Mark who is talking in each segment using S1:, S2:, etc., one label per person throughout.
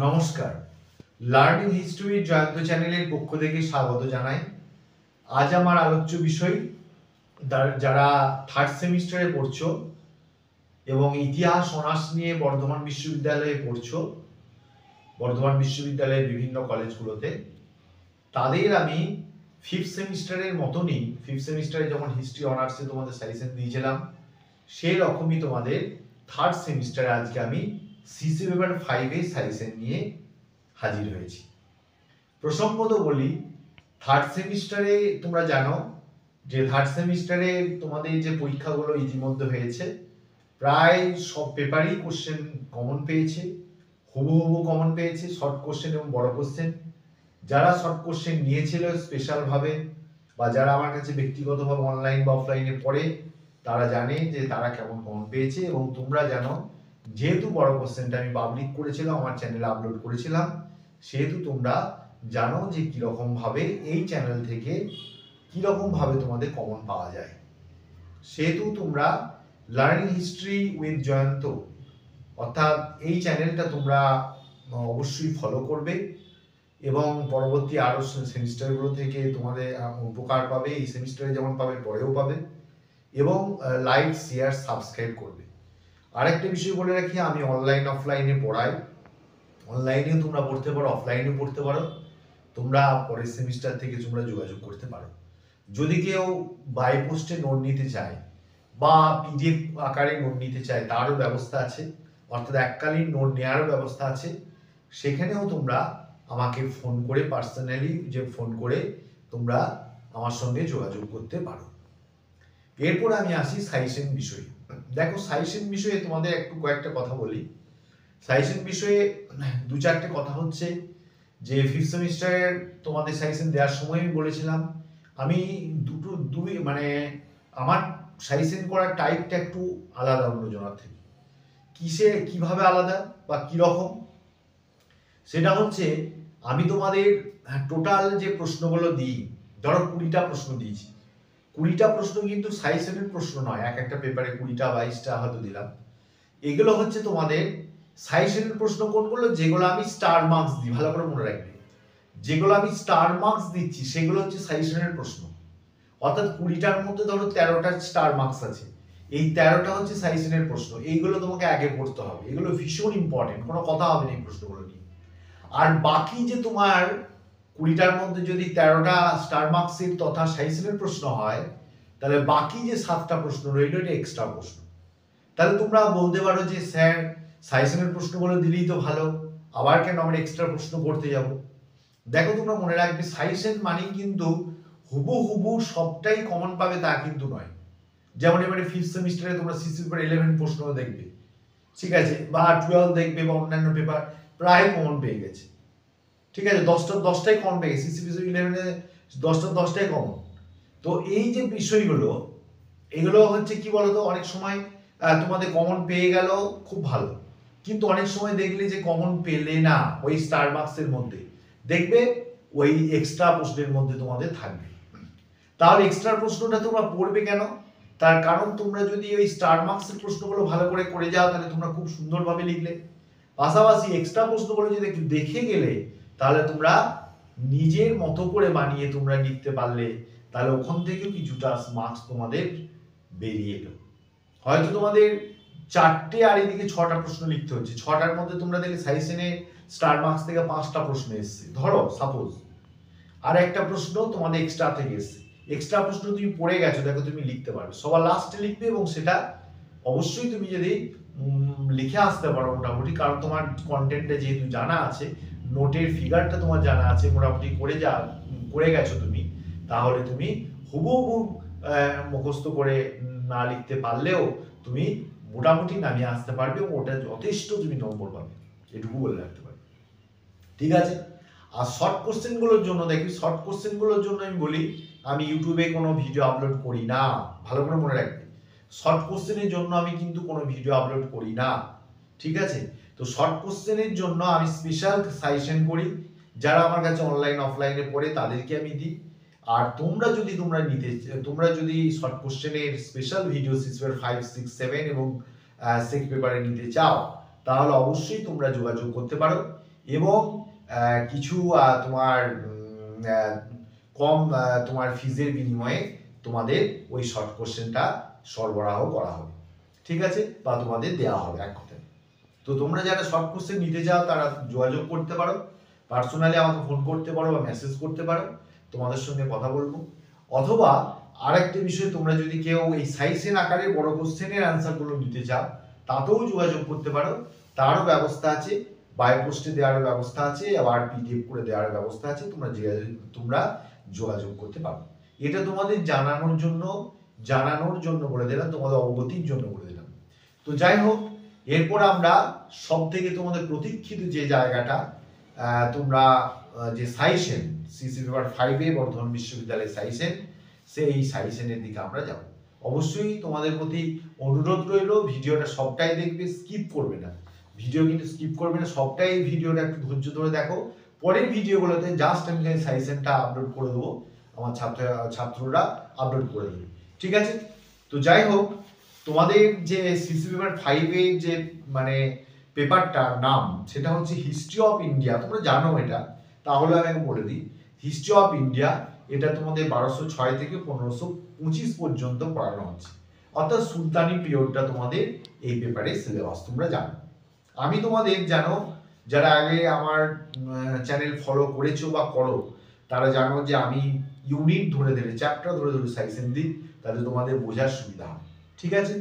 S1: নমস্কার, learning history Jayanta চ্যানেলের পক্ষ থেকে স্বাগত জানাই। আজ আমার আলোচ্য বিষয় যারা থার্ড সেমিস্টারে পড়ছো এবং ইতিহাস অনার্স নিয়ে বর্ধমান বিশ্ববিদ্যালয়ে পড়ছো, বর্ধমান বিশ্ববিদ্যালয়ের বিভিন্ন কলেজগুলোতে, তাদের আমি ফিফথ সেমিস্টারের মতনই, ফিফথ সেমিস্টারে যেমন হিস্ট্রি অনার্সে তোমাদের সাজেশন দিয়েছিলাম, সেই রকমই তোমাদের থার্ড সেমিস্টারে আজকে আমি সিসি পেপার 5 সাজেশন নিয়ে হাজির হয়েছি। প্রসঙ্গত বলি, থার্ড সেমিস্টারে তোমরা জানো যে থার্ড সেমিস্টারে তোমাদের যে পরীক্ষাগুলো ইতিমধ্যে হয়েছে, প্রায় সব পেপারই কোশ্চেন কমন পেয়েছে, হুবহু কমন পেয়েছে, শর্ট কোশ্চেন এবং বড় কোশ্চেন। যারা শর্ট কোশ্চেন নিয়েছিল স্পেশালভাবে বা যারা আমার কাছে ব্যক্তিগতভাবে অনলাইন বা অফলাইনে পড়ে, তারা জানে যে তারা কেমন কমন পেয়েছে। এবং তোমরা জানো, যেহেতু বড় কোশ্চেনটা আমি পাবলিক করেছিলাম, আমার চ্যানেলে আপলোড করেছিলাম, সেহেতু তোমরা জানো যে কীরকম ভাবে এই চ্যানেল থেকে কীরকম ভাবে তোমাদের কমন পাওয়া যায়। সেহেতু তোমরা লার্নিং হিস্ট্রি উইথ জয়ন্ত, অর্থাৎ এই চ্যানেলটা তোমরা অবশ্যই ফলো করবে এবং পরবর্তী আরও সেমিস্টারগুলো থেকে তোমাদের উপকার পাবে। এই সেমিস্টারে যেমন পাবে, পরেও পাবে। এবং লাইক, শেয়ার, সাবস্ক্রাইব করবে। আরেকটা বিষয় বলে রাখি, আমি অনলাইন অফলাইনে পড়াই। অনলাইনেও তোমরা পড়তে পারো, অফলাইনেও পড়তে পারো। তোমরা পরের সেমিস্টার থেকে তোমরা যোগাযোগ করতে পারো। যদি কেউ বাই পোস্টে নোট নিতে চায় বা পিডিএফ আকারে নোট নিতে চায়, তারও ব্যবস্থা আছে, অর্থাৎ এককালীন নোট নেওয়ারও ব্যবস্থা আছে। সেখানেও তোমরা আমাকে ফোন করে, পার্সোনালি ফোন করে তোমরা আমার সঙ্গে যোগাযোগ করতে পারো। এরপর আমি আসি সাজেশন বিষয়ে। দেখো, সাজেশন বিষয়ে তোমাদের একটু কয়েকটা কথা বলি। সাজেশন বিষয়ে দু চারটে কথা হচ্ছে যে ফিফথ সেমিস্টারের তোমাদের সাজেশন দেওয়ার সময় আমি বলেছিলাম, আমি আমার সাজেশন করার টাইপটা একটু আলাদা অন্যজনের থেকে। কিভাবে আলাদা বা কিরকম, সেটা হচ্ছে আমি তোমাদের টোটাল যে প্রশ্নগুলো দিই, ধরো 20টা প্রশ্ন দিয়েছি, 20টা প্রশ্ন কিন্তু সাজেশনের প্রশ্ন নয়। একটা পেপারে 20টা 22টা হয়তো দিলাম। এগুলো হচ্ছে তোমাদের সাজেশনের প্রশ্ন। কোনগুলো? যেগুলো আমি স্টার মার্কস দিই, ভালো করে মনে রাখবে। যেগুলো আমি স্টার মার্কস দিচ্ছি সেগুলো হচ্ছে সাজেশনের প্রশ্ন। অর্থাৎ 20টার মধ্যে ধরো 13টা স্টার মার্কস আছে, এই 13টা হচ্ছে সাজেশনের প্রশ্ন। এইগুলো তোমাকে আগে পড়তে হবে, এগুলো ভীষণ ইম্পর্টেন্ট, কোনো কথা হবে না এই প্রশ্নগুলো নিয়ে। আর বাকি যে তোমার 20টার মধ্যে যদি 13টা স্টার মার্কসের তথা সাজেশনের প্রশ্ন হয়, তাহলে বাকি যে 7টা প্রশ্ন রইল, এটা এক্সট্রা প্রশ্ন। তাহলে তোমরা বলতে পারো যে স্যার, সাজেশনের প্রশ্নগুলো দিলেই তো ভালো, আবার কেন আমরা এক্সট্রা প্রশ্ন করতে যাব? দেখো, তোমরা মনে রাখবে, সাজেশন মানে কিন্তু হুবহু সবটাই কমন পাবে তা কিন্তু নয়। যেমন এবারে ফিফথ সেমিস্টারে তোমরা সিসি পেপার 11 প্রশ্ন দেখবে, ঠিক আছে, বা 12 দেখবে বা অন্যান্য পেপার প্রায় কমন পেয়ে গেছে, ঠিক আছে, 10টাই কমন পেয়ে গেছে। সিসি পেপার 11-এ 10টাই কমন। তো এই যে বিষয়গুলো, এগুলো হচ্ছে কি বলতো, অনেক সময় তোমাদের কমন পেয়ে গেল, খুব ভালো, কিন্তু অনেক সময় দেখলে যে কমন পেলে না, ওই স্টার মার্কসের মধ্যে দেখবে ওই এক্সট্রা প্রশ্নের মধ্যে তোমাদের থাকবে। তাহলে এক্সট্রা প্রশ্নটা তোমরা পড়বে কেন? তার কারণ, তোমরা যদি ওই স্টার মার্কসের প্রশ্নগুলো ভালো করে যাও, তাহলে তোমরা খুব সুন্দরভাবে লিখলে। পাশাপাশি এক্সট্রা প্রশ্নগুলো যদি একটু দেখে গেলে, তাহলে তোমরা নিজের মতো করে বানিয়ে তোমরা লিখতে পারলে, তাহলে ওখান থেকেও কিছুটা মার্কস তোমাদের বেরিয়ে এলো। হয়তো তোমাদের 4টে আর এদিকে 6টা প্রশ্ন লিখতে হচ্ছে, 6টার মধ্যে তোমরা দেখলে সাজেশনে স্টার মার্কস থেকে 5টা প্রশ্ন এসছে, ধরো সাপোজ, আর একটা প্রশ্ন তোমাদের এক্সট্রা থেকে এসছে। এক্সট্রা প্রশ্ন তুমি পড়ে গেছো, দেখো তুমি লিখতে পারবে, সবার লাস্টে লিখবে, এবং সেটা অবশ্যই তুমি যদি লিখে আসতে পারো মোটামুটি, কারণ তোমার কন্টেন্টটা যেহেতু জানা আছে, নোটের ফিগারটা তোমার জানা আছে, মোটামুটি করে গেছো তুমি, তাহলে তুমি হুবহু মুখস্থ করে না লিখতে পারলেও তুমি মোটামুটি নামিয়ে আসতে পারবে, এবং ওটা যথেষ্ট তুমি নম্বর পাবে, এটুকু বলে রাখতে পারবে, ঠিক আছে। আর শর্ট কোশ্চেনগুলোর জন্য দেখি, শর্ট কোশ্চেনগুলোর জন্য আমি বলি, আমি ইউটিউবে কোনো ভিডিও আপলোড করি না, ভালো করে মনে রাখবে। শর্ট কোশ্চেনের জন্য আমি কিন্তু কোনো ভিডিও আপলোড করি না, ঠিক আছে। তো শর্ট কোশ্চেনের জন্য আমি স্পেশাল সাজেশন করি, যারা আমার কাছে অনলাইন অফলাইনে পড়ে তাদেরকে আমি দিই। আর তোমরা যদি শর্ট কোশ্চেনের স্পেশাল ভিডিও 5, 6, 7 এবং 6 পেপারে নিতে চাও, তাহলে অবশ্যই তোমরা যোগাযোগ করতে পারো। এবং কিছু তোমার কম তোমার ফিজের বিনিময়ে তোমাদের ওই শর্ট কোশ্চেনটা সরবরাহ করা হবে, ঠিক আছে, বা তোমাদের দেওয়া হবে এক কথায়। তো তোমরা যারা শর্ট কোশ্চেন নিতে চাও তারা যোগাযোগ করতে পারো, পার্সোনালি আমাকে ফোন করতে পারো বা মেসেজ করতে পারো, তোমাদের সঙ্গে কথা বলবো। অথবা আরেকটা বিষয়, তোমরা যদি কেউ এই সাইসেন আকারে বড় কোশ্চেনের অ্যান্সারগুলো নিতে চাও তাতেও যোগাযোগ করতে পারো, তারও ব্যবস্থা আছে, বাই পোস্টে দেওয়ার ব্যবস্থা আছে, আবার পিডিএফ করে দেওয়ার ব্যবস্থা আছে, তোমরা যোগাযোগ করতে পারো। এটা তোমাদের জানানোর জন্য বলে দিলাম, তোমাদের অবগতির জন্য বলে দিলাম। তো যাই হোক, এরপর আমরা সব থেকে তোমাদের প্রতীক্ষিত যে জায়গাটা, তোমরা যে সাইসেন সিসি পেপার 5-এ বর্ধমান বিশ্ববিদ্যালয়ের সাইসেন, সেই সাইসেনের দিকে আমরা যাব। অবশ্যই তোমাদের প্রতি অনুরোধ রইল, ভিডিওটা সবটাই দেখবে, স্কিপ করবে না, ভিডিও কিন্তু স্কিপ করবে না, সবটাই ভিডিওটা একটু ধৈর্য ধরে দেখো। পরের ভিডিওগুলোতে জাস্ট আমি সাইসেনটা আপলোড করে দেবো, আমার ছাত্ররা আপলোড করে দেবে, ঠিক আছে। তো যাই হোক, তোমাদের যে সিসি পেপার 5-এ যে মানে পেপারটার নাম, সেটা হচ্ছে হিস্ট্রি অফ ইন্ডিয়া। তোমরা জানো এটা, তাহলে আমি বলে দিই, হিস্ট্রি অফ ইন্ডিয়া এটা তোমাদের 1206 থেকে 1525 পর্যন্ত পড়ানো হচ্ছে, অর্থাৎ সুলতানি পিরিয়ডটা তোমাদের এই পেপারে সিলেবাস, তোমরা জানো। আমি তোমাদের জানো, যারা আগে আমার চ্যানেল ফলো করেছো বা করো, তারা জানো যে আমি ইউনিট ধরে ধরে, চ্যাপ্টার ধরে ধরে সাইসেন দিই, তাতে তোমাদের বোঝার সুবিধা হয়, ঠিক আছে।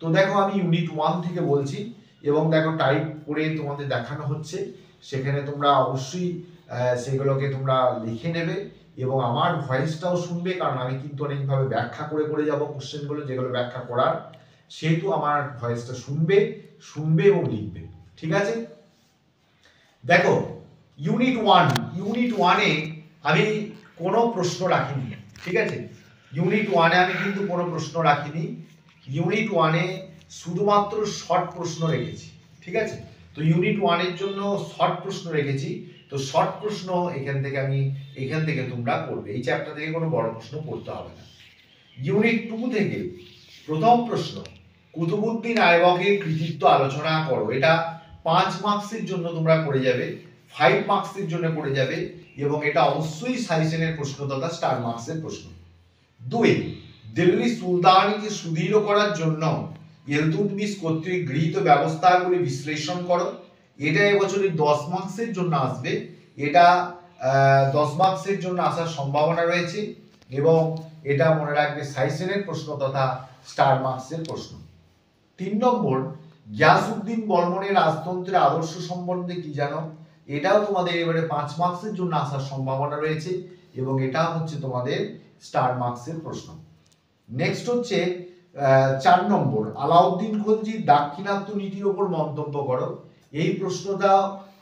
S1: তো দেখো, আমি ইউনিট 1 থেকে বলছি, এবং দেখো টাইপ করে তোমাদের দেখানো হচ্ছে, সেখানে তোমরা অবশ্যই সেগুলোকে তোমরা লিখে নেবে এবং আমার ভয়েসটাও শুনবে, কারণ আমি কিন্তু অনেকভাবে ব্যাখ্যা করে করে যাব কোশ্চেনগুলো, যেগুলো ব্যাখ্যা করার, সেহেতু আমার ভয়েসটা শুনবে এবং লিখবে, ঠিক আছে। দেখো, ইউনিট 1-এ আমি কোনো প্রশ্ন রাখিনি, ঠিক আছে। ইউনিট 1-এ আমি কিন্তু কোনো প্রশ্ন রাখিনি, ইউনিট 1-এ শুধুমাত্র শর্ট প্রশ্ন রেখেছি, ঠিক আছে। তো ইউনিট 1-এর জন্য শর্ট প্রশ্ন রেখেছি, তো শর্ট প্রশ্ন এখান থেকে তোমরা পড়বে, এই চ্যাপ্টার থেকে কোনো বড় প্রশ্ন পড়তে হবে না। ইউনিট 2 থেকে প্রথম প্রশ্ন, কুতুবউদ্দিন আইবকের কৃতিত্ব আলোচনা করো। এটা 5 মার্কসের জন্য তোমরা করে যাবে, 5 মার্কসের জন্য করে যাবে, এবং এটা অবশ্যই সাইসেনের প্রশ্ন তথা স্টার মার্কসের প্রশ্ন। 2, দিল্লি সুলতানিকে সুদৃঢ় করার জন্য ইলতুৎমিশ কর্তৃক গৃহীত ব্যবস্থাগুলি বিশ্লেষণ করো। এটা এবছরের 10 মার্কসের জন্য আসবে, এটা 10 মার্কসের জন্য আসার সম্ভাবনা রয়েছে, এবং এটা মনে রাখবে সাইসেনের প্রশ্ন তথা স্টার মার্কসের প্রশ্ন। 3 নম্বর, গিয়াসউদ্দিন বর্মনের রাজতন্ত্রের আদর্শ সম্বন্ধে কি জানো। এটাও তোমাদের এবারে 5 মার্কসের জন্য আসার সম্ভাবনা রয়েছে, এবং এটা হচ্ছে তোমাদের স্টার মার্কসের প্রশ্ন। নেক্সট হচ্ছে 4 নম্বর, আলাউদ্দিন খলজির দাক্ষিণাত্য নীতির উপর মন্তব্য করো। এই প্রশ্নটা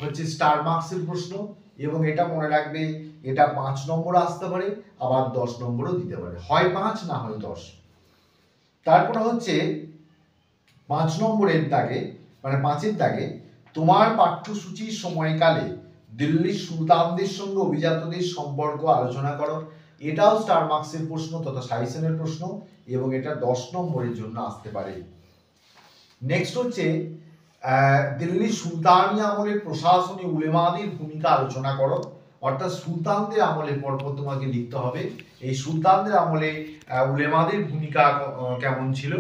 S1: হচ্ছে স্টার মার্কসের প্রশ্ন, এবং এটা মনে রাখবে, এটা 5 নম্বর আসতে পারে, আবার 10 নম্বরও দিতে পারে, হয় 5 না হয় 10। তারপরে হচ্ছে 5 নম্বরের দাগে, মানে 5-এর দাগে, তোমার পাঠ্যসূচির সময়কালে দিল্লির সুলতানদের সঙ্গে অভিজাতদের সম্পর্ক আলোচনা করো। এটাও স্টার মার্কসের প্রশ্ন তথা সাইসেনের প্রশ্ন, এবং এটা 10 নম্বরের জন্য আসতে পারে। নেক্সট হচ্ছে দিল্লি সুলতানি আমলের প্রশাসনী উলেমাদের ভূমিকা আলোচনা করো। অর্থাৎ সুলতানদের আমলের পরপর তোমাকে লিখতে হবে, এই সুলতানদের আমলে উলেমাদের ভূমিকা কেমন ছিল,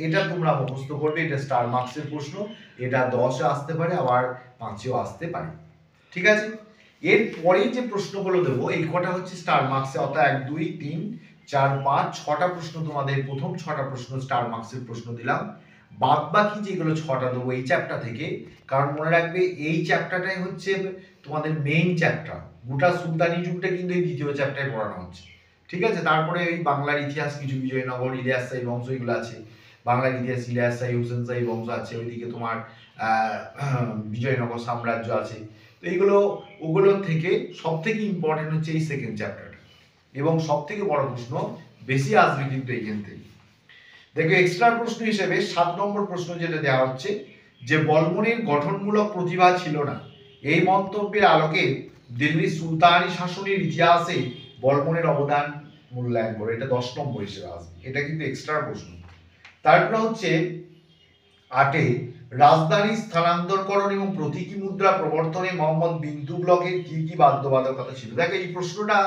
S1: এটা তোমরা মুখস্থ করবে, এটা স্টার মার্কসের প্রশ্ন, এটা 10-এ আসতে পারে, আবার 5-এও আসতে পারে, ঠিক আছে। এরপরে যে প্রশ্নগুলো দেবো, এই কটা হচ্ছে স্টার মার্কসে, অর্থাৎ 1, 2, 3, 4, 5, 6টা প্রশ্ন তোমাদের, প্রথম 6টা প্রশ্ন স্টার মার্কসের প্রশ্ন দিলাম, বাদ বাকি যেগুলো 6টা দেবো এই চ্যাপ্টার থেকে, কারণ মনে রাখবে এই চ্যাপ্টারটাই হচ্ছে তোমাদের মেইন চ্যাপ্টার। গোটা সুলতানি যুগটা কিন্তু এই দ্বিতীয় চ্যাপ্টারে পড়ানো হচ্ছে, ঠিক আছে। তারপরে এই বাংলার ইতিহাস, কিছু বিজয়নগর, ইলিয়াস শাহী বংশ, এগুলো আছে, বাংলার ইতিহাস, ইলিয়াস শাহী, হুসেন শাহী বংশ আছে, ওইদিকে তোমার বিজয়নগর সাম্রাজ্য আছে। তো ওগুলোর থেকে সব থেকে ইম্পর্টেন্ট হচ্ছে এই সেকেন্ড চ্যাপ্টারটা, এবং সব থেকে বড় প্রশ্ন বেশি আসবে কিন্তু এইখান থেকে। দেখো, এক্সট্রা প্রশ্ন হিসেবে 7 নম্বর প্রশ্ন যেটা দেওয়া হচ্ছে, যে বর্মনের গঠনমূলক প্রতিভা ছিল না, এই মন্তব্যের আলোকে দিল্লি সুলতানি শাসনের ইতিহাসে বর্মনের অবদান মূল্যায়ন করো। এটা 10 নম্বর হিসেবে আসবে, এটা কিন্তু এক্সট্রা প্রশ্ন। তারপরে হচ্ছে 8-এ, রাজধানী স্থানান্তরকরণ এবং প্রতীকী মুদ্রা প্রবর্তনে মোহাম্মদ বিন তুগলকের কি কি বাধ্যবাধকতা ছিল। দেখো এই প্রশ্নটা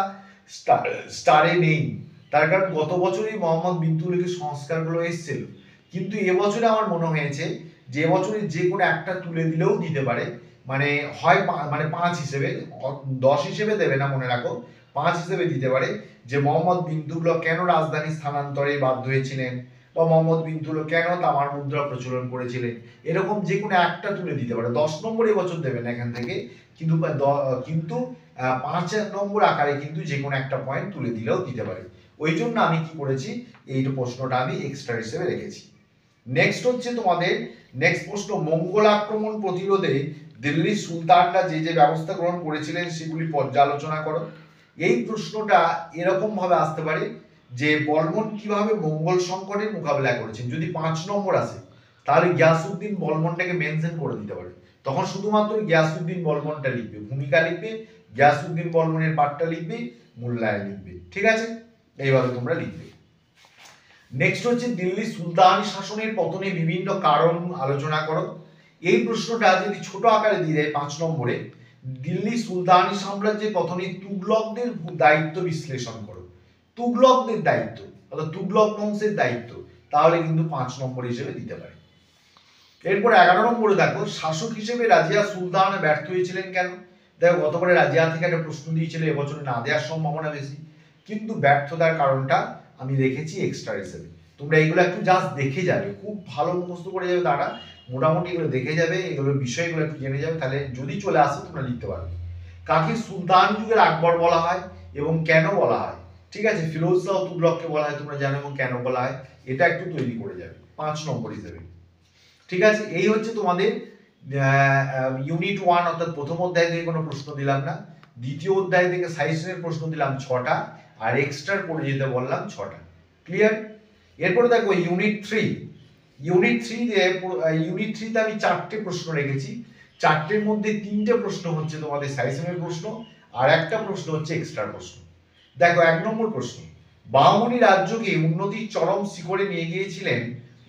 S1: স্টারে নেই, তার কারণ গত বছরই মোহাম্মদ বিন তুগলকের সংস্কারগুলো এসেছিল, কিন্তু এবছরে আমার মনে হয়েছে যে এবছরে যে কোনো একটা তুলে দিলেও দিতে পারে, মানে হয় মানে 5 হিসেবে, 10 হিসেবে দেবে না, মনে রাখো 5 হিসেবে দিতে পারে, যে মোহাম্মদ বিন তুগলক কেন রাজধানী স্থানান্তরে বাধ্য হয়েছিলেন, বা মোহাম্মদ বিন তুগলক কেন তামার মুদ্রা প্রচলন করেছিলেন, এরকম যে কোনো একটা তুলে দিতে পারে। 10 নম্বর এবছর দেবে না এখান থেকে, কিন্তু 5 নম্বর আকারে কিন্তু যে কোনো একটা পয়েন্ট তুলে দিলেও দিতে পারে। ওই জন্য আমি কি করেছি, এই প্রশ্নটা আমি এক্সট্রা হিসেবে রেখেছি। নেক্সট হচ্ছে তোমাদের নেক্সট প্রশ্ন, মঙ্গল আক্রমণ প্রতিরোধে দিল্লির সুলতানরা যে যে ব্যবস্থা গ্রহণ করেছিলেন সেগুলি পর্যালোচনা করো। এই প্রশ্নটা এরকম ভাবে আসতে পারে যে বর্মন কিভাবে মঙ্গল সংকটের মোকাবিলা করেছেন। যদি 5 নম্বর আসে তাহলে গিয়াসউদ্দিন বর্মনটাকে মেনশন করে দিতে পারে, তখন শুধুমাত্র গিয়াসউদ্দিন বর্মনটা লিখবে, ভূমিকা লিখবে, গিয়াসউদ্দিন বর্মনের পাঠটা লিখবে, মূল্যায়ন লিখবে। ঠিক আছে, এইভাবে তোমরা লিখবে। নেক্সট হচ্ছে দিল্লি সুলতানি শাসনের পতনে বিভিন্ন কারণ আলোচনা করো। এই প্রশ্নটা যদি ছোট আকারে দিয়ে দেয় 5 নম্বরে, দিল্লি সুলতানি সাম্রাজ্যের পতনে তুগলকদের দায়িত্ব বিশ্লেষণ করো। তুগলকদের দায়িত্ব অর্থাৎ তুগলক বংশের দায়িত্ব, তাহলে কিন্তু 5 নম্বর হিসেবে দিতে পারে। এরপর 11 নম্বরে দেখো, শাসক হিসেবে রাজিয়া সুলতান ব্যর্থ হয়েছিলেন কেন। দেখো গতবারে রাজিয়া থেকে একটা প্রশ্ন দিয়েছিল, এবছরে না দেওয়ার সম্ভাবনা বেশি, কিন্তু ব্যর্থতার কারণটা আমি রেখেছি এক্সট্রা হিসেবে। তোমরা এগুলো একটু জাস্ট দেখে যাবে, খুব ভালো মুখস্থ করে যাবে তারা, মোটামুটি এগুলো দেখে যাবে, এগুলোর বিষয়গুলো একটু জেনে যাবে, তাহলে যদি চলে আসে তোমরা লিখতে পারবে। কাকে সুলতান যুগের আকবর বলা হয় এবং কেন বলা হয়। ঠিক আছে, ফিরোজ শাহ তুগলককে বলা হয়, তোমরা জানো, এবং কেন বলা হয় এটা একটু তৈরি করে যাবে 5 নম্বর হিসেবে। ঠিক আছে, এই হচ্ছে তোমাদের ইউনিট 1 অর্থাৎ প্রথম অধ্যায় থেকে কোনো প্রশ্ন দিলাম না, দ্বিতীয় অধ্যায় থেকে সাইন্সের প্রশ্ন দিলাম 6টা, আর এক্সট্রা পড়ে যেতে বললাম 6টা। ক্লিয়ার? এরপরে দেখো ইউনিট 3। ইউনিট 3তে আমি 4টে প্রশ্ন রেখেছি, 4টের মধ্যে 3টে প্রশ্ন হচ্ছে তোমাদের সাইন্সের প্রশ্ন, আর একটা প্রশ্ন হচ্ছে এক্সট্রা প্রশ্ন। দেখো 1 নম্বর প্রশ্ন, বাহমনি রাজ্যকে উন্নতির চরম শিখরে নিয়ে গিয়েছিলেন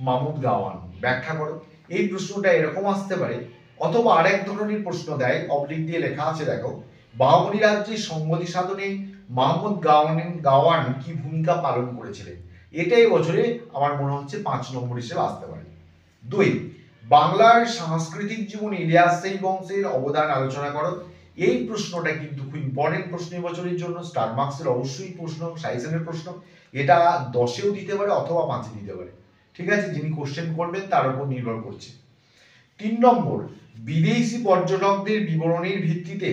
S1: মাহমুদ গাওয়ান, ব্যাখ্যা করো। এই প্রশ্নটা এরকম আসতে পারে, অথবা আরেক ধরনের প্রশ্ন দেয়, অবলিক দিয়ে লেখা আছে, দেখো বাহমনি রাজ্যের সংহতি সাধনে মাহমুদ গাওয়ান কি ভূমিকা পালন করেছিলেন। এটাই বছরে আমার মনে হচ্ছে 5 নম্বর হিসেবে আসতে পারে। 2, বাংলার সাংস্কৃতিক জীবনে ইলিয়াস শাহী বংশের অবদান আলোচনা করো। এই প্রশ্নটা কিন্তু খুব ইম্পর্টেন্ট প্রশ্ন বছরের জন্য, স্টার মার্কসের অবশ্যই প্রশ্ন, সাইজেনের প্রশ্ন, এটা 10এও দিতে পারে অথবা 5এ দিতে পারে। ঠিক আছে, যিনি কোশ্চেন করবেন তার উপর নির্ভর করছে। 3 নম্বর, বিদেশি পর্যটকদের বিবরণীর ভিত্তিতে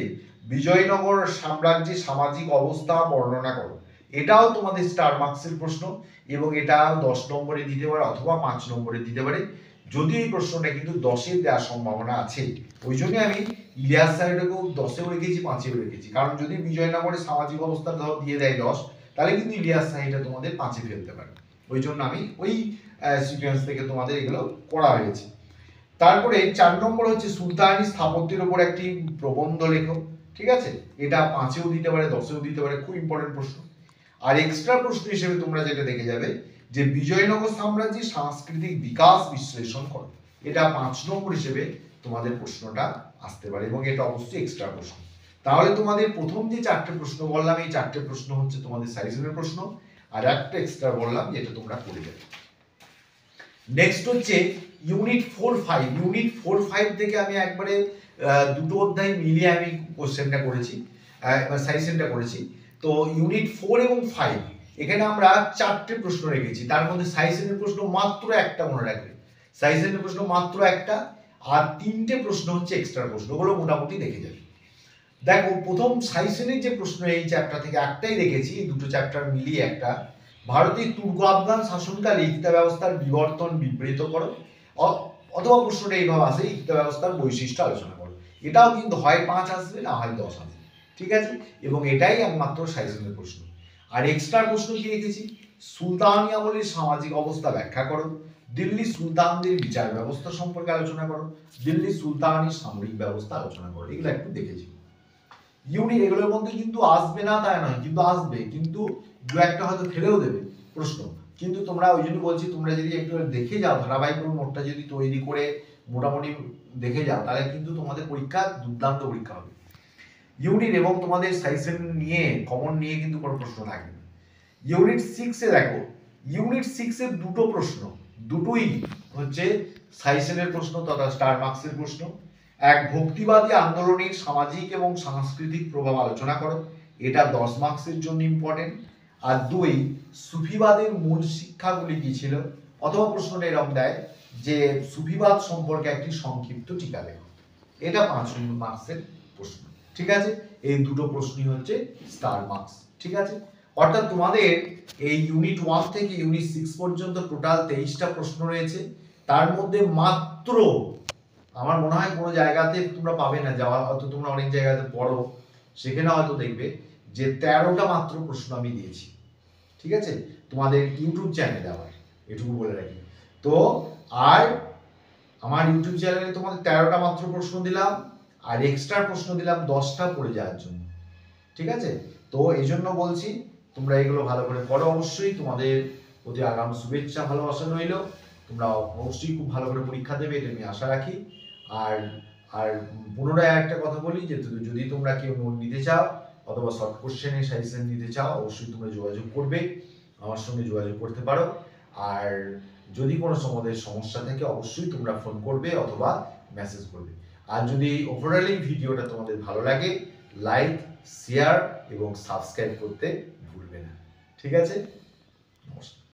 S1: বিজয়নগর সাম্রাজ্যের সামাজিক অবস্থা বর্ণনা করো। এটাও তোমাদের স্টার মার্কসের প্রশ্ন, এবং এটা 10 নম্বরে দিতে পারে অথবা 5 নম্বরে দিতে পারে। যদি এই প্রশ্নটা কিন্তু 10এ দেওয়ার সম্ভাবনা আছে, ওই জন্য আমি ইলিয়াস সাহেবকেও 10এও রেখেছি, 5এও রেখেছি, কারণ যদি বিজয়নগরের সামাজিক অবস্থা দিয়ে দেয় 10, তাহলে কিন্তু ইলিয়াস সাহেবটা তোমাদের 5এ ফেলতে পারে। ওই জন্য আমি ওই সিকোয়েন্স থেকে তোমাদের এগুলো করা হয়েছে। তারপরে 4 নম্বর হচ্ছে সুলতানি স্থাপত্যের উপর একটি প্রবন্ধ লেখো। ঠিক আছে, এটা 5এও দিতে পারে, 10এও দিতে পারে, খুব ইম্পর্টেন্ট প্রশ্ন। আর এক্সট্রা প্রশ্ন হিসেবে তোমরা যেটা দেখে যাবে যে বিজয়নগর সাম্রাজ্যের সাংস্কৃতিক বিকাশ বিশ্লেষণ করো। এটা 5 নম্বর হিসেবে তোমাদের প্রশ্নটা আসতে পারে, এবং এটা অবশ্যই এক্সট্রা প্রশ্ন। তাহলে তোমাদের প্রথম যে 4টে প্রশ্ন বললাম, এই 4টে প্রশ্ন হচ্ছে তোমাদের সাইজের প্রশ্ন, আর একটা এক্সট্রা বললাম যেটা তোমরা করে যাবে। নেক্সট হচ্ছে ইউনিট 4-5। ইউনিট 4-5 থেকে আমি একবারে দুটো অধ্যায় মিলিয়ে আমি কোশ্চেনটা করেছি, সাইজেনটা করেছি। তো ইউনিট 4 এবং 5 এখানে আমরা 4টে প্রশ্ন রেখেছি, তার মধ্যে সাইজেনের প্রশ্ন মাত্র একটা, মনে রাখবে সাইজেনের প্রশ্ন মাত্র একটা, আর 3টে প্রশ্ন হচ্ছে এক্সট্রা প্রশ্ন, ওগুলো মোটামুটি দেখে যাবে। দেখো প্রথম সাইজেনের যে প্রশ্ন এই চ্যাপ্টার থেকে একটাই রেখেছি, দুটো চ্যাপ্টার মিলিয়ে একটা, ভারতের তুর্ক আফগান শাসনকালে ইক্তা ব্যবস্থার বিবর্তন বিবৃত করো, অথবা প্রশ্নটা এইভাবে আসে, ইক্তা ব্যবস্থার বৈশিষ্ট্য আলোচনা করো। এটাও কিন্তু হয় 5 আসবে, না হয় 10 আসবে। ঠিক আছে, এবং এটাই একমাত্র সাইজেনের প্রশ্ন। আর এক্সট্রা প্রশ্ন কি রেখেছি, সুলতানি আমলের সামাজিক অবস্থা ব্যাখ্যা করো, দিল্লি সুলতানদের বিচার ব্যবস্থা সম্পর্কে আলোচনা করো, দিল্লি সুলতানি সামরিক ব্যবস্থা আলোচনা করো। এগুলো একটু দেখেছি। ইউনিট এগুলোর মধ্যে কিন্তু আসবে না তাই নয়, কিন্তু আসবে, কিন্তু দু একটা হয়তো ফেলেও দেবে প্রশ্ন, কিন্তু তোমরা ওই জন্য বলছি তোমরা যদি একটু দেখে যাও, ধারাবাহিক নোটটা যদি তৈরি করে মোটামুটি দেখে যাও, তাহলে কিন্তু তোমাদের পরীক্ষা দুর্দান্ত পরীক্ষা হবে। ইউনিট এবং তোমাদের সাইসেন নিয়ে কমন নিয়ে কিন্তু কোনো প্রশ্ন থাকবে না। ইউনিট 6-এ দেখো, ইউনিট 6-এর দুটো প্রশ্ন, দুটোই হচ্ছে সাইসেনের প্রশ্ন তথা স্টার মার্কসের প্রশ্ন। এক, ভক্তিবাদী আন্দোলনের সামাজিক এবং সাংস্কৃতিক প্রভাব আলোচনা করো, এটা 10 মার্কসের জন্য ইম্পর্টেন্ট। আর 2, সুফিবাদের মূল শিক্ষাগুলি কি ছিল, অথবা প্রশ্নটা এরকম দেয় যে সুফিবাদ সম্পর্কে একটি সংক্ষিপ্ত টিকা লেখো, এটা 5 মার্কসের প্রশ্ন। ঠিক আছে, এই দুটো প্রশ্নই হচ্ছে স্টার মার্কস। ঠিক আছে, অর্থাৎ তোমাদের এই ইউনিট 1 থেকে ইউনিট 6 পর্যন্ত টোটাল 23টা প্রশ্ন রয়েছে। তার মধ্যে মাত্র, আমার মনে হয় কোনো জায়গাতে তোমরা পাবে না, যাওয়া হয়তো তোমরা অনেক জায়গাতে পড়ো, সেখানে হয়তো দেখবে যে 13টা মাত্র প্রশ্ন আমি দিয়েছি। ঠিক আছে, তোমাদের ইউটিউব চ্যানেলে, আবার এটুকু বলে রাখি। তো আর আমার ইউটিউব চ্যানেলে তোমাদের 13টা মাত্র প্রশ্ন দিলাম, আর এক্সট্রা প্রশ্ন দিলাম 10টা পড়ে যাওয়ার জন্য। ঠিক আছে, তো এই জন্য বলছি তোমরা এগুলো ভালো করে পড়ো। অবশ্যই তোমাদের প্রতি আগাম শুভেচ্ছা ভালোবাসা রইল, তোমরা অবশ্যই খুব ভালো করে পরীক্ষা দেবে, এটা আমি আশা রাখি। আর আর পুনরায় একটা কথা বলি যে যদি তোমরা কেউ নোট নিতে চাও অথবা শর্ট কোশ্চেনের সাজেশন নিতে চাও, অবশ্যই তোমরা যোগাযোগ করবে, আমার সঙ্গে যোগাযোগ করতে পারো। আর যদি কোনো তোমাদের সমস্যা থাকে অবশ্যই তোমরা ফোন করবে অথবা মেসেজ করবে। আর যদি ওভারঅল এই ভিডিওটা তোমাদের ভালো লাগে, লাইক, শেয়ার এবং সাবস্ক্রাইব করতে ভুলবে না। ঠিক আছে।